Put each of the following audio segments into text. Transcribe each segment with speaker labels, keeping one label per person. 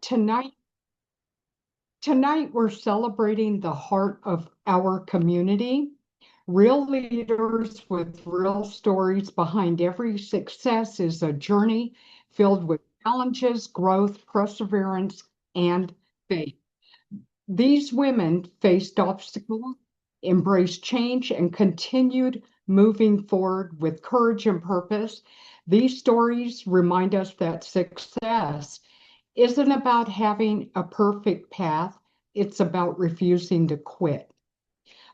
Speaker 1: tonight, tonight we're celebrating the heart of our community, real leaders with real stories behind every success is a journey filled with challenges, growth, perseverance, and faith. These women faced obstacles, embraced change, and continued moving forward with courage and purpose. These stories remind us that success isn't about having a perfect path, it's about refusing to quit.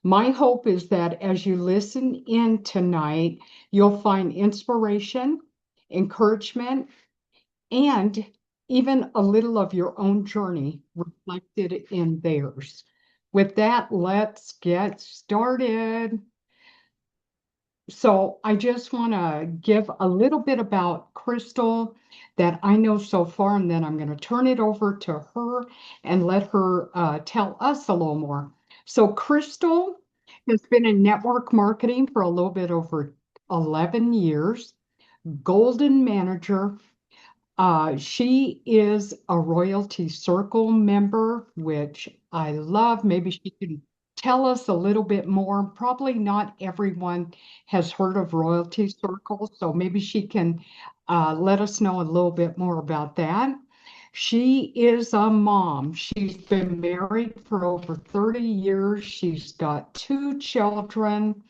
Speaker 1: My hope is that as you listen in tonight, you'll find inspiration, encouragement, and even a little of your own journey reflected in theirs. With that, let's get started. So, I just want to give a little bit about Crystal that I know so far, and then I'm going to turn it over to her and let her tell us a little more. So, Crystal has been in network marketing for a little bit over 11 years, golden manager. She is a Royalty Circle member, which I love. Maybe she can tell us a little bit more. Probably not everyone has heard of Royalty Circle, so maybe she can let us know a little bit more about that. She is a mom. She's been married for over 30 years. She's got two children.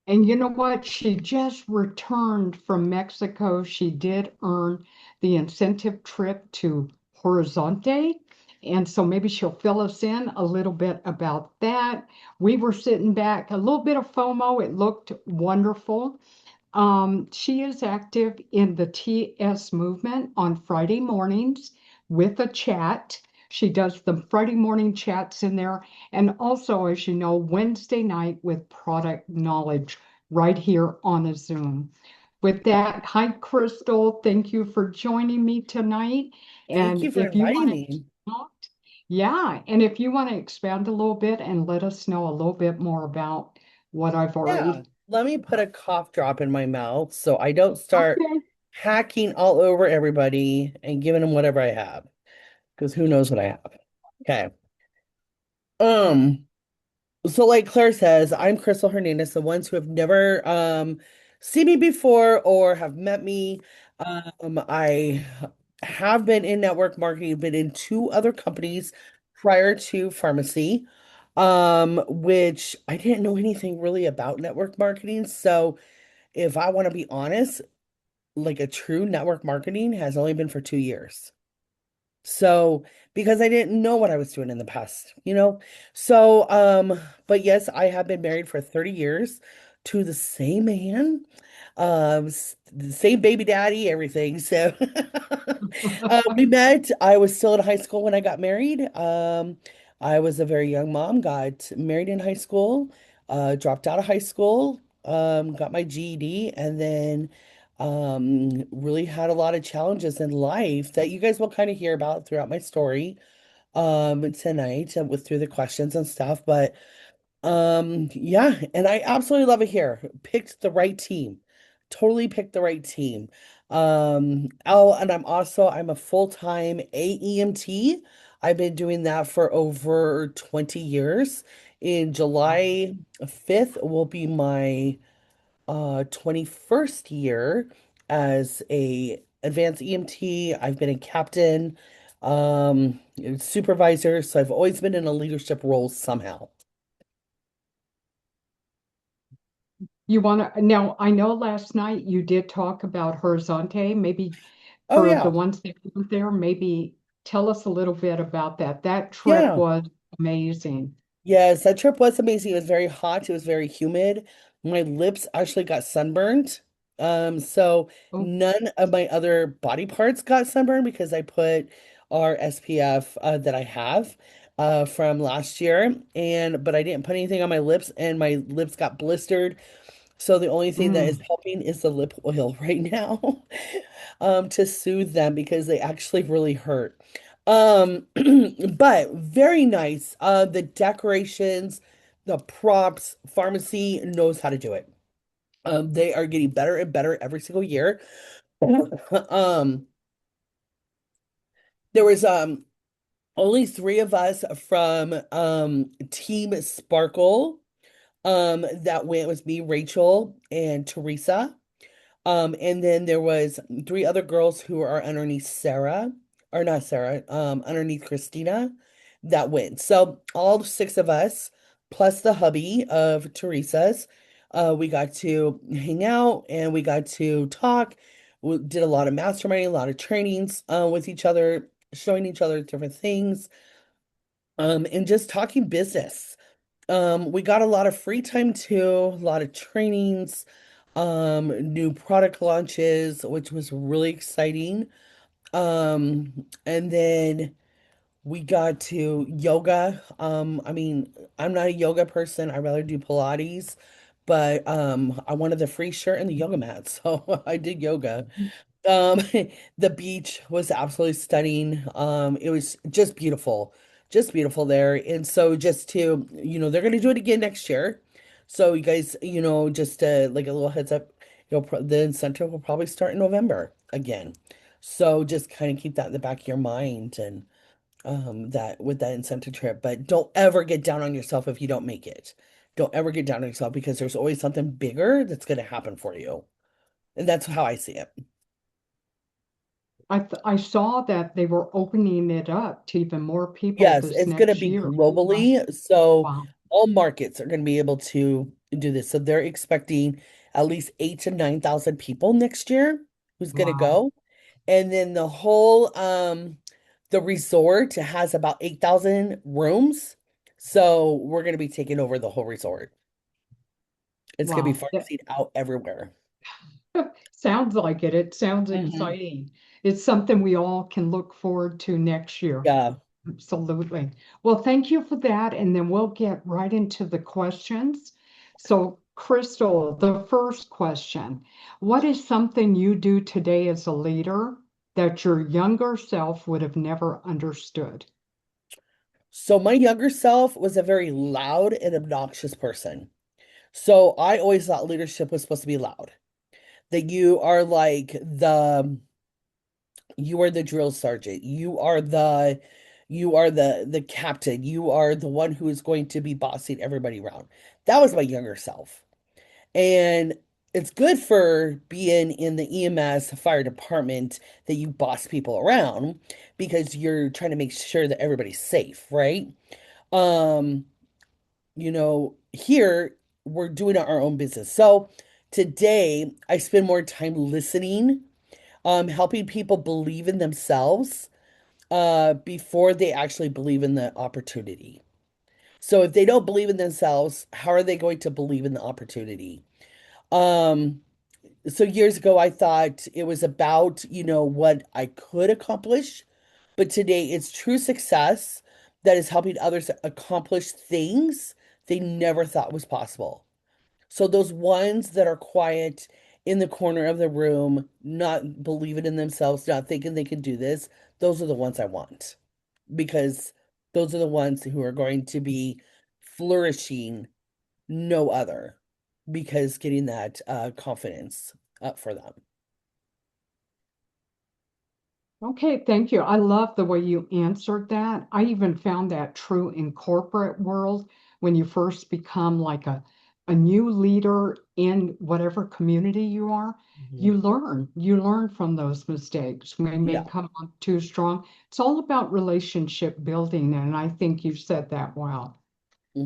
Speaker 1: And you know what? She just returned from Mexico. She did earn the incentive trip to Horizonte. And so maybe she'll fill us in a little bit about that. We were sitting back, a little bit of FOMO. It looked wonderful. She is active in the TS movement on Friday mornings with a chat. She does the Friday morning chats in there. And also, as you know, Wednesday night with product knowledge right here on a Zoom. With that, hi, Crystal. Thank you for joining me tonight.
Speaker 2: Thank you
Speaker 1: And
Speaker 2: for
Speaker 1: if you
Speaker 2: inviting
Speaker 1: want
Speaker 2: me.
Speaker 1: to, yeah, and if you want to expand a little bit and let us know a little bit more about what I've
Speaker 2: Yeah,
Speaker 1: already.
Speaker 2: let me put a cough drop in my mouth so I don't start
Speaker 1: Okay.
Speaker 2: hacking all over everybody and giving them whatever I have, because who knows what I have. Okay. Um, so like Claire says, I'm Crystal Hernandez, the ones who have never seen me before or have met me. I have been in network marketing, been in two other companies prior to pharmacy, which I didn't know anything really about network marketing. So if I want to be honest, like a true network marketing has only been for 2 years. So, because I didn't know what I was doing in the past, you know? So, but yes, I have been married for 30 years to the same man, the same baby daddy, everything. So, we met, I was still in high school when I got married. I was a very young mom, got married in high school, dropped out of high school, got my GED, and then really had a lot of challenges in life that you guys will kind of hear about throughout my story tonight with through the questions and stuff. But yeah, and I absolutely love it here. Picked the right team. Totally picked the right team. Oh, and I'm a full-time AEMT. I've been doing that for over 20 years. In July 5th will be my 21st year as a advanced EMT. I've been a captain, supervisor, so I've always been in a leadership role somehow.
Speaker 1: You want to now? I know last night you did talk about Horizonte. Maybe
Speaker 2: Oh
Speaker 1: for the
Speaker 2: yeah.
Speaker 1: ones that weren't there, maybe tell us a little bit about that. That trip
Speaker 2: Yeah.
Speaker 1: was amazing.
Speaker 2: Yes, that trip was amazing. It was very hot. It was very humid. My lips actually got sunburned. So
Speaker 1: Oh,
Speaker 2: none of my other body parts got sunburned because I put our SPF that I have from last year. And but I didn't put anything on my lips and my lips got blistered. So the only thing that is
Speaker 1: mm.
Speaker 2: helping is the lip oil right now, to soothe them because they actually really hurt. But very nice. The decorations, the props, pharmacy knows how to do it. They are getting better and better every single year. Um, there was only three of us from Team Sparkle that went with me, Rachel and Teresa. And then there was three other girls who are underneath Sarah, or not Sarah, underneath Christina that went. So all six of us, plus the hubby of Teresa's, we got to hang out and we got to talk. We did a lot of masterminding, a lot of trainings with each other, showing each other different things, and just talking business. We got a lot of free time too, a lot of trainings, new product launches, which was really exciting. And then we got to yoga. I mean, I'm not a yoga person. I rather do Pilates, but I wanted the free shirt and the yoga mat, so I did yoga. Um, the beach was absolutely stunning. It was just beautiful there. And so just to, they're gonna do it again next year. So you guys, just like a little heads up, the incentive will probably start in November again. So just kind of keep that in the back of your mind and that with that incentive trip. But don't ever get down on yourself if you don't make it. Don't ever get down on yourself because there's always something bigger that's gonna happen for you. And that's how I see it.
Speaker 1: I saw that they were opening it up to even more people
Speaker 2: Yes,
Speaker 1: this
Speaker 2: it's going to
Speaker 1: next
Speaker 2: be
Speaker 1: year.
Speaker 2: globally. So
Speaker 1: Wow.
Speaker 2: all markets are going to be able to do this. So they're expecting at least 8 to 9,000 people next year who's going to
Speaker 1: Wow.
Speaker 2: go. And then the resort has about 8,000 rooms. So we're going to be taking over the whole resort. It's going to be
Speaker 1: Wow.
Speaker 2: pharmacy out everywhere.
Speaker 1: Sounds like it. It sounds
Speaker 2: Hmm.
Speaker 1: exciting. It's something we all can look forward to next year.
Speaker 2: Yeah.
Speaker 1: Absolutely. Well, thank you for that. And then we'll get right into the questions. So, Crystal, the first question, what is something you do today as a leader that your younger self would have never understood?
Speaker 2: So my younger self was a very loud and obnoxious person. So I always thought leadership was supposed to be loud. That you are the drill sergeant. You are the captain. You are the one who is going to be bossing everybody around. That was my younger self. And it's good for being in the EMS fire department that you boss people around because you're trying to make sure that everybody's safe, right? Um, here we're doing our own business. So today I spend more time listening, helping people believe in themselves, before they actually believe in the opportunity. So if they don't believe in themselves, how are they going to believe in the opportunity? Um, so years ago, I thought it was about, what I could accomplish, but today it's true success that is helping others accomplish things they never thought was possible. So those ones that are quiet in the corner of the room, not believing in themselves, not thinking they can do this, those are the ones I want because those are the ones who are going to be flourishing no other because getting that confidence up for them.
Speaker 1: Okay, thank you. I love the way you answered that. I even found that true in corporate world when you first become like a new leader in whatever community you are.
Speaker 2: Mhm.
Speaker 1: You learn from those mistakes. We may
Speaker 2: Yeah.
Speaker 1: come up too strong. It's all about relationship building, and I think you said that well.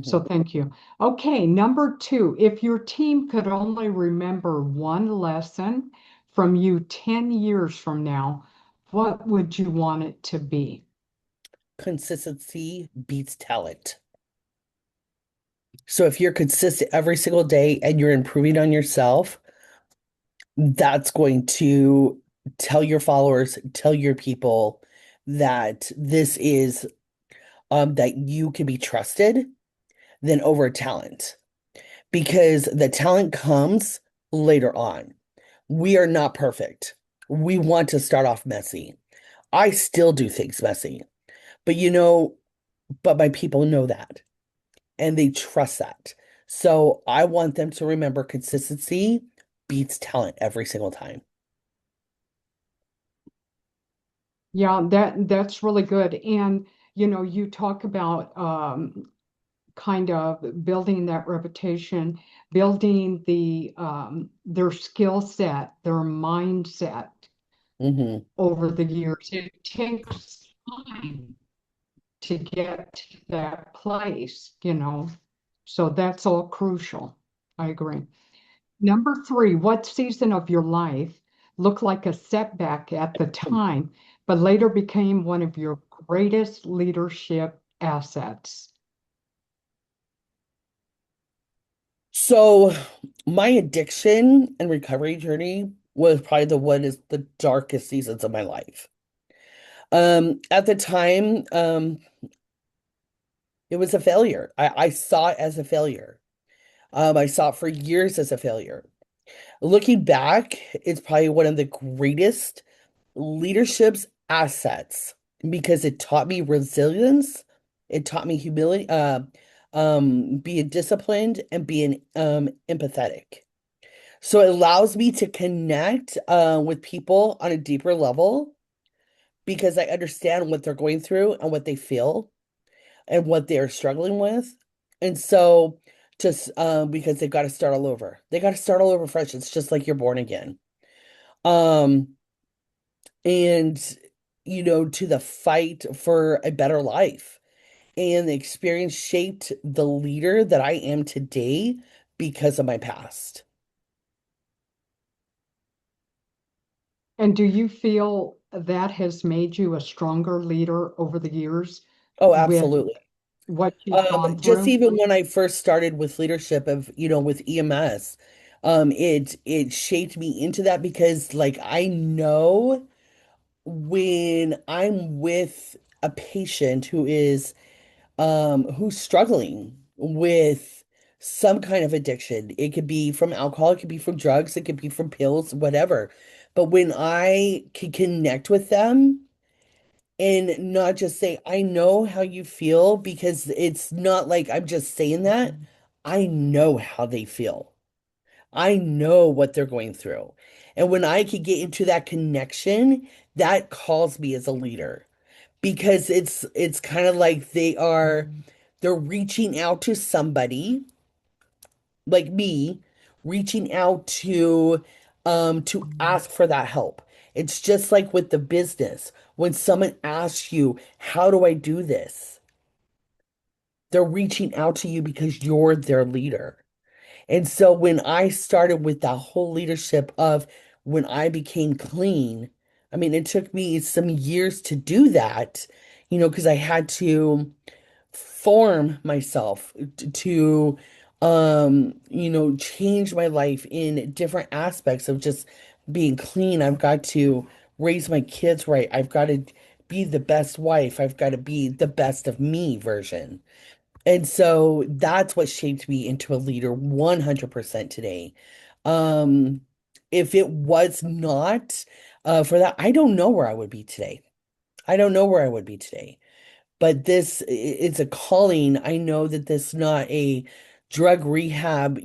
Speaker 1: So
Speaker 2: Hmm.
Speaker 1: thank you. Okay, number two, if your team could only remember one lesson from you 10 years from now, what would you want it to be?
Speaker 2: Consistency beats talent. So if you're consistent every single day and you're improving on yourself, that's going to tell your followers, tell your people that this is that you can be trusted than over talent because the talent comes later on. We are not perfect. We want to start off messy. I still do things messy, but but my people know that and they trust that. So I want them to remember consistency beats talent every single time.
Speaker 1: Yeah, that's really good. And You talk about kind of building that reputation, building their skill set, their mindset
Speaker 2: Hmm.
Speaker 1: over the years. It takes time to get to that place. So that's all crucial. I agree. Number three, what season of your life looked like a setback at the time, but later became one of your greatest leadership assets?
Speaker 2: So my addiction and recovery journey was probably the one is the darkest seasons of my life. At the time, it was a failure. I saw it as a failure. I saw it for years as a failure. Looking back, it's probably one of the greatest leadership's assets because it taught me resilience. It taught me humility, being disciplined and being empathetic. So it allows me to connect with people on a deeper level because I understand what they're going through and what they feel and what they're struggling with. And so just because they've got to start all over. They got to start all over fresh. It's just like you're born again. Um, and to the fight for a better life. And the experience shaped the leader that I am today because of my past.
Speaker 1: And do you feel that has made you a stronger leader over the years
Speaker 2: Oh,
Speaker 1: with
Speaker 2: absolutely.
Speaker 1: what you've gone
Speaker 2: Just
Speaker 1: through?
Speaker 2: even when I first started with leadership of, with EMS, it shaped me into that because like I know when I'm with a patient who's struggling with some kind of addiction. It could be from alcohol, it could be from drugs, it could be from pills, whatever. But when I can connect with them and not just say, I know how you feel, because it's not like I'm just saying that. I know how they feel. I know what they're going through. And when I can get into that connection, that calls me as a leader because it's kind of like they're reaching out to somebody like me, reaching out to ask for that help. It's just like with the business. When someone asks you, how do I do this? They're reaching out to you because you're their leader. And so when I started with that whole leadership of when I became clean, I mean, it took me some years to do that, because I had to form myself to change my life in different aspects of just being clean. I've got to raise my kids right. I've got to be the best wife. I've got to be the best of me version. And so that's what shaped me into a leader 100% today. Um, if it was not for that, I don't know where I would be today. I don't know where I would be today. But it's a calling. I know that this is not a drug rehab,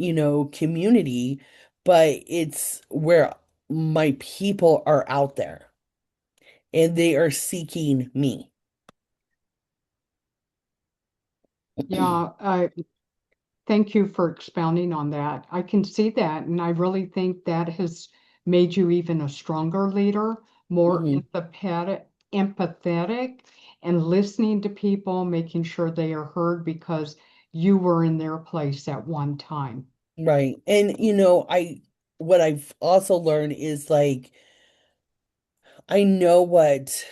Speaker 2: community, but it's where my people are out there and they are seeking me.
Speaker 1: Yeah, thank you for expounding on that. I can see that, and I really think that has made you even a stronger leader, more
Speaker 2: Mhm.
Speaker 1: empathetic, and listening to people, making sure they are heard because you were in their place at one time.
Speaker 2: Right. And what I've also learned is like I know what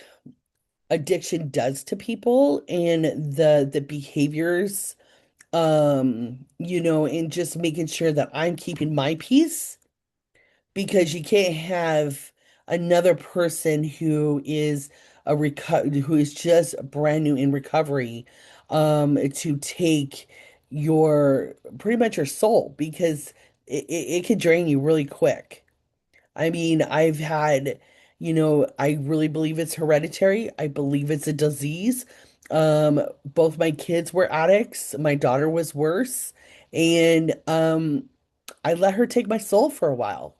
Speaker 2: addiction does to people and the behaviors and just making sure that I'm keeping my peace because you can't have another person who is just brand new in recovery to take your pretty much your soul because it could drain you really quick. I mean, I really believe it's hereditary. I believe it's a disease. Both my kids were addicts. My daughter was worse. And I let her take my soul for a while,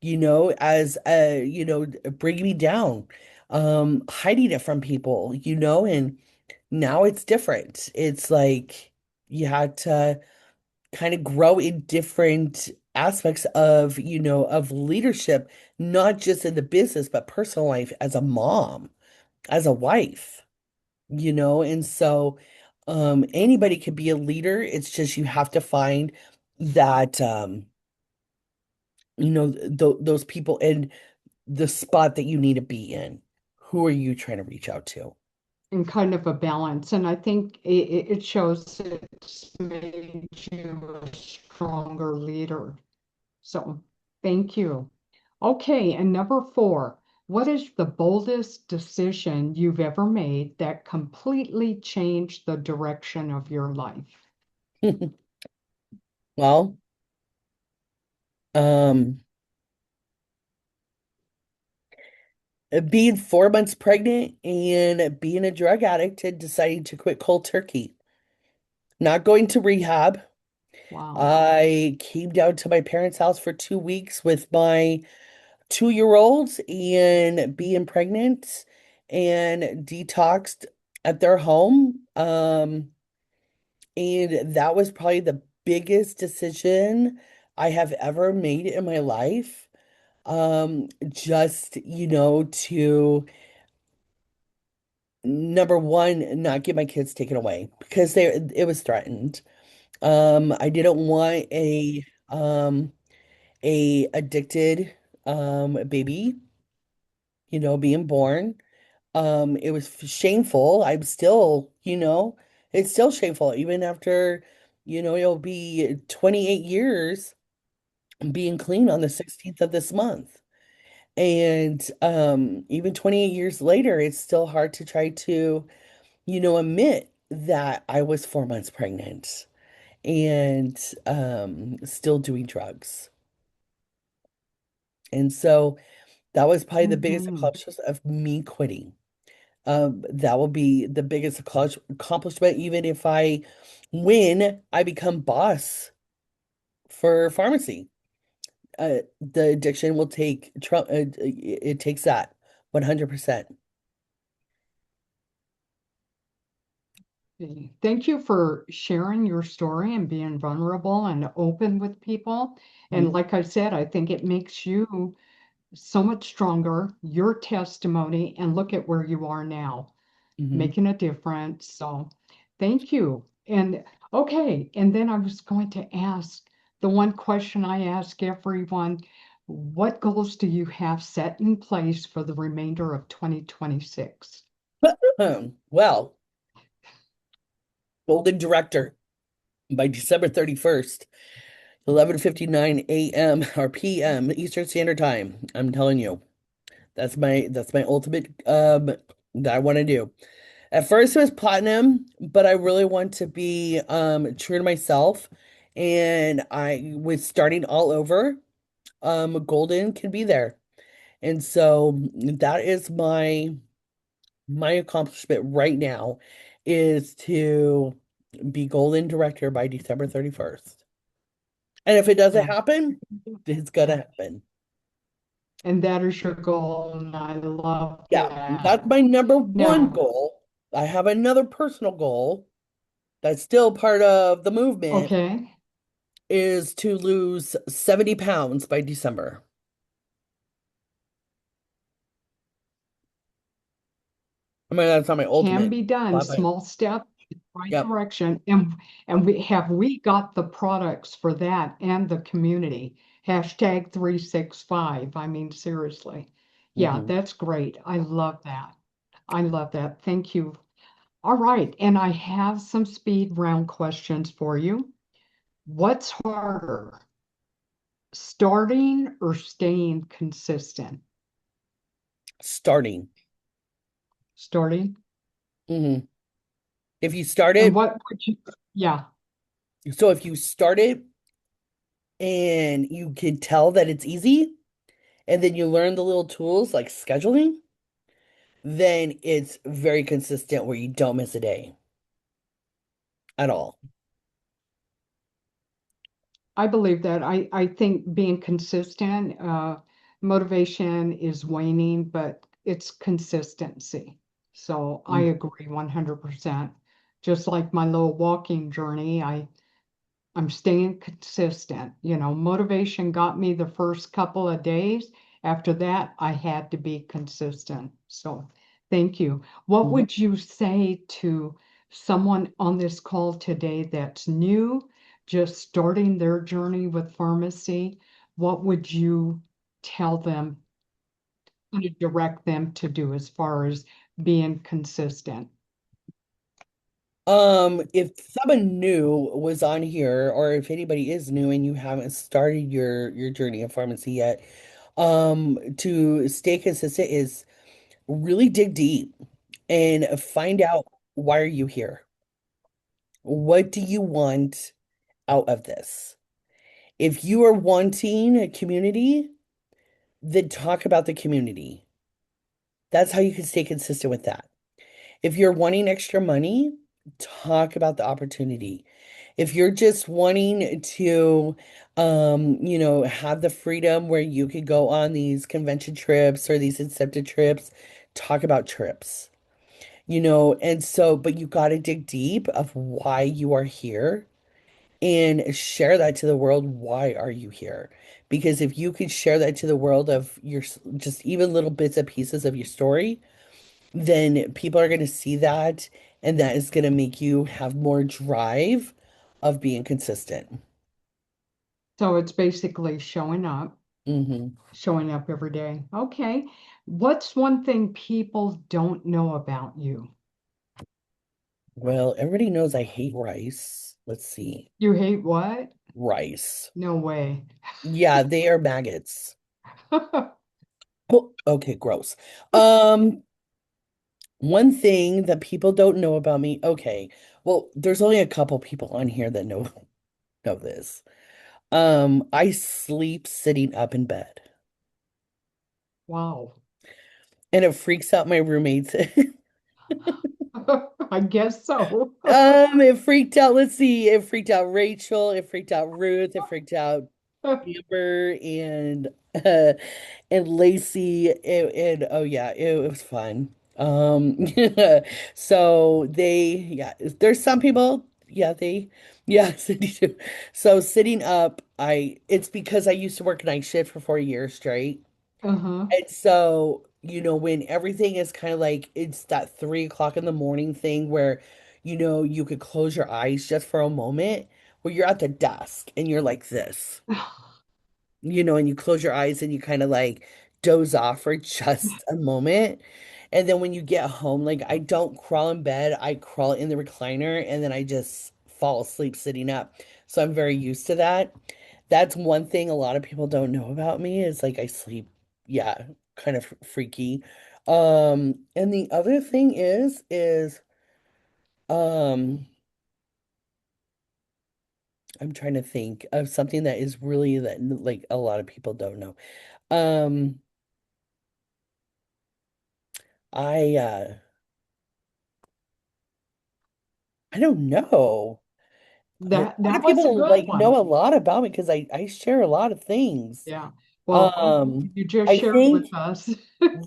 Speaker 2: as bringing me down, hiding it from people, and Now it's different. It's like you had to kind of grow in different aspects of, of leadership, not just in the business, but personal life as a mom, as a wife, and so anybody can be a leader. It's just you have to find that those people in the spot that you need to be in. Who are you trying to reach out to?
Speaker 1: And kind of a balance. And I think it shows it's made you a stronger leader. So thank you. Okay, and number four, what is the boldest decision you've ever made that completely changed the direction of your life?
Speaker 2: Well, um, being 4 months pregnant and being a drug addict and deciding to quit cold turkey, not going to rehab.
Speaker 1: Wow.
Speaker 2: I came down to my parents' house for 2 weeks with my 2 year olds and being pregnant and detoxed at their home. And that was probably the biggest decision I have ever made in my life. Just, to number one, not get my kids taken away because it was threatened. I didn't want a addicted baby, being born. It was shameful. I'm still, it's still shameful even after, it'll be 28 years being clean on the 16th of this month. And even 28 years later, it's still hard to try to, admit that I was 4 months pregnant and still doing drugs. And so that was probably the biggest
Speaker 1: Hmm.
Speaker 2: accomplishment of me quitting. That will be the biggest accomplishment, even if I win, I become boss for pharmacy. The addiction will take Trump, it takes that 100%.
Speaker 1: Thank you for sharing your story and being vulnerable and open with people. And
Speaker 2: Mhm,
Speaker 1: like I said, I think it makes you so much stronger, your testimony, and look at where you are now,
Speaker 2: mhm.
Speaker 1: making a difference. So thank you. And okay, and then I was going to ask the one question I ask everyone, what goals do you have set in place for the remainder of 2026?
Speaker 2: Well, Golden Director by December 31st, 11:59 a.m. or p.m. Eastern Standard Time. I'm telling you, that's my ultimate that I want to do. At first it was platinum, but I really want to be true to myself and I with starting all over, golden can be there. And so that is my accomplishment right now is to be golden director by December 31st. And if it doesn't
Speaker 1: Well,
Speaker 2: happen, it's gonna
Speaker 1: yeah.
Speaker 2: happen.
Speaker 1: And that is your goal, and I love
Speaker 2: Yeah,
Speaker 1: that.
Speaker 2: that's my number one
Speaker 1: Now,
Speaker 2: goal. I have another personal goal that's still part of the movement
Speaker 1: okay,
Speaker 2: is to lose 70 pounds by December. I mean, that's not my
Speaker 1: can
Speaker 2: ultimate,
Speaker 1: be done.
Speaker 2: but
Speaker 1: Small step, right
Speaker 2: yep.
Speaker 1: direction. And we got the products for that and the community. Hashtag 365. I mean, seriously. Yeah,
Speaker 2: Hmm.
Speaker 1: that's great. I love that. I love that. Thank you. All right. And I have some speed round questions for you. What's harder, starting or staying consistent?
Speaker 2: Starting.
Speaker 1: Starting.
Speaker 2: Hmm. If you start
Speaker 1: And
Speaker 2: it,
Speaker 1: what would you, yeah,
Speaker 2: so if you start it and you can tell that it's easy, and then you learn the little tools like scheduling, then it's very consistent where you don't miss a day at all.
Speaker 1: I believe that. I think being consistent, motivation is waning, but it's consistency. So I
Speaker 2: Mm.
Speaker 1: agree 100%. Just like my little walking journey, I'm staying consistent. Motivation got me the first couple of days. After that, I had to be consistent. So thank you. What
Speaker 2: Mhm.
Speaker 1: would you say to someone on this call today that's new, just starting their journey with pharmacy? What would you tell them to direct them to do as far as being consistent?
Speaker 2: If someone new was on here, or if anybody is new and you haven't started your journey in pharmacy yet, to stay consistent is really dig deep and find out, why are you here? What do you want out of this? If you are wanting a community, then talk about the community. That's how you can stay consistent with that. If you're wanting extra money, talk about the opportunity. If you're just wanting to, have the freedom where you could go on these convention trips or these incentive trips, talk about trips, and so, but you got to dig deep of why you are here and share that to the world. Why are you here? Because if you could share that to the world of your, just even little bits and pieces of your story, then people are going to see that, and that is going to make you have more drive of being consistent.
Speaker 1: So it's basically
Speaker 2: Hmm.
Speaker 1: showing up every day. Okay. What's one thing people don't know about you?
Speaker 2: Well, everybody knows I hate rice. Let's see.
Speaker 1: You hate what?
Speaker 2: Rice.
Speaker 1: No way.
Speaker 2: Yeah, they are maggots. Oh, okay, gross. Um, One thing that people don't know about me. Okay, well, there's only a couple people on here that know this. I sleep sitting up in bed,
Speaker 1: Wow.
Speaker 2: and it freaks out my roommates.
Speaker 1: I guess so.
Speaker 2: It freaked out, let's see, it freaked out Rachel, it freaked out Ruth, it freaked out Amber uh, and Lacey. And oh yeah, it was fun. So yeah, there's some people, yeah, yeah, Cindy too. So sitting up, it's because I used to work night shift for 4 years straight.
Speaker 1: Uh-huh.
Speaker 2: And so, when everything is kind of like, it's that 3 o'clock in the morning thing where, you could close your eyes just for a moment, where you're at the desk and you're like this, and you close your eyes and you kind of like doze off for just a moment. And then when you get home, like, I don't crawl in bed, I crawl in the recliner and then I just fall asleep sitting up. So I'm very used to that. That's one thing a lot of people don't know about me is like I sleep, yeah, kind of freaky. And the other thing is, um, I'm trying to think of something that is really that like a lot of people don't know. Um, I I don't know. A
Speaker 1: That
Speaker 2: lot of
Speaker 1: that was a
Speaker 2: people
Speaker 1: good
Speaker 2: like
Speaker 1: one.
Speaker 2: know a lot about me because I share a lot of things.
Speaker 1: Yeah. Well,
Speaker 2: Um,
Speaker 1: you just
Speaker 2: I
Speaker 1: shared with
Speaker 2: think
Speaker 1: us.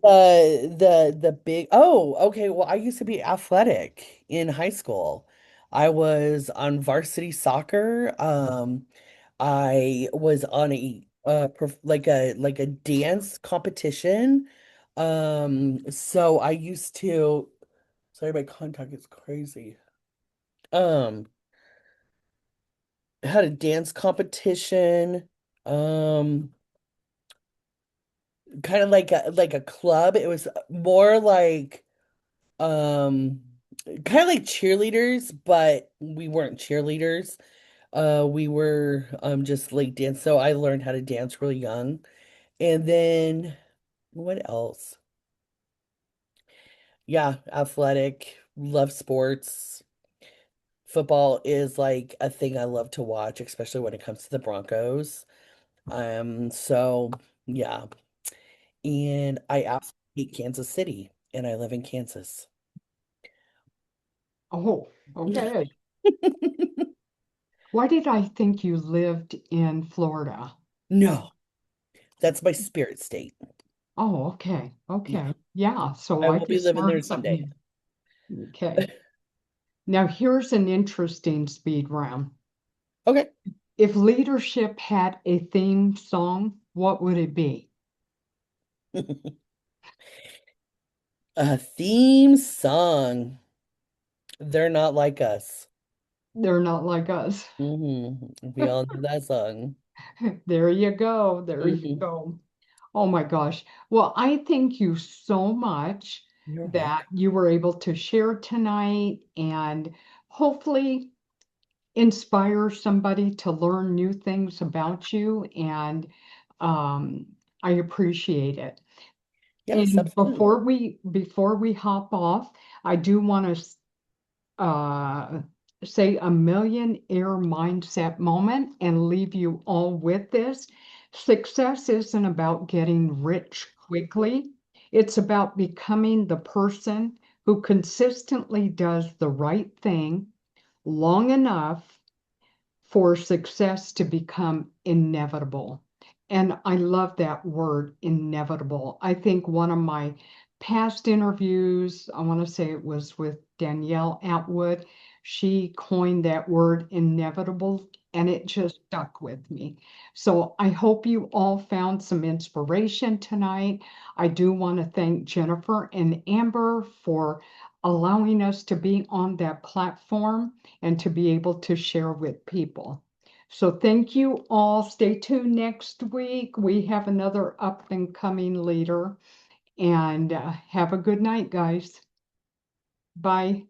Speaker 2: the big, oh, okay, well, I used to be athletic in high school. I was on varsity soccer. I was on like a dance competition. So I used to, sorry, my contact is crazy. Um, had a dance competition. Um, Kind of like a club. It was more like um kind of like cheerleaders, but we weren't cheerleaders. We were just like dance. So I learned how to dance really young. And then what else? Yeah, athletic, love sports. Football is like a thing I love to watch, especially when it comes to the Broncos. So yeah. And I absolutely hate Kansas City, and I live in Kansas.
Speaker 1: Oh, okay. Why did I think you lived in Florida?
Speaker 2: No, that's my spirit state.
Speaker 1: Oh, okay.
Speaker 2: Yeah,
Speaker 1: Okay. Yeah. So
Speaker 2: I
Speaker 1: I
Speaker 2: will be
Speaker 1: just
Speaker 2: living there
Speaker 1: learned something
Speaker 2: someday.
Speaker 1: new. Okay. Now here's an interesting speed round.
Speaker 2: Okay.
Speaker 1: If leadership had a theme song, what would it be?
Speaker 2: A theme song. They're not like us.
Speaker 1: They're not like us.
Speaker 2: We all know that song.
Speaker 1: There you go. There you
Speaker 2: Hmm.
Speaker 1: go. Oh my gosh. Well, I thank you so much
Speaker 2: You're
Speaker 1: that
Speaker 2: welcome.
Speaker 1: you were able to share tonight and hopefully inspire somebody to learn new things about you. And um, I appreciate it.
Speaker 2: Yes,
Speaker 1: And
Speaker 2: absolutely.
Speaker 1: before we hop off, I do want to uh, say a millionaire mindset moment and leave you all with this. Success isn't about getting rich quickly. It's about becoming the person who consistently does the right thing long enough for success to become inevitable. And I love that word, inevitable. I think one of my past interviews, I want to say it was with Danielle Atwood, she coined that word inevitable, and it just stuck with me. So I hope you all found some inspiration tonight. I do want to thank Jennifer and Amber for allowing us to be on that platform and to be able to share with people. So thank you all. Stay tuned next week. We have another up and coming leader. And have a good night, guys. Bye.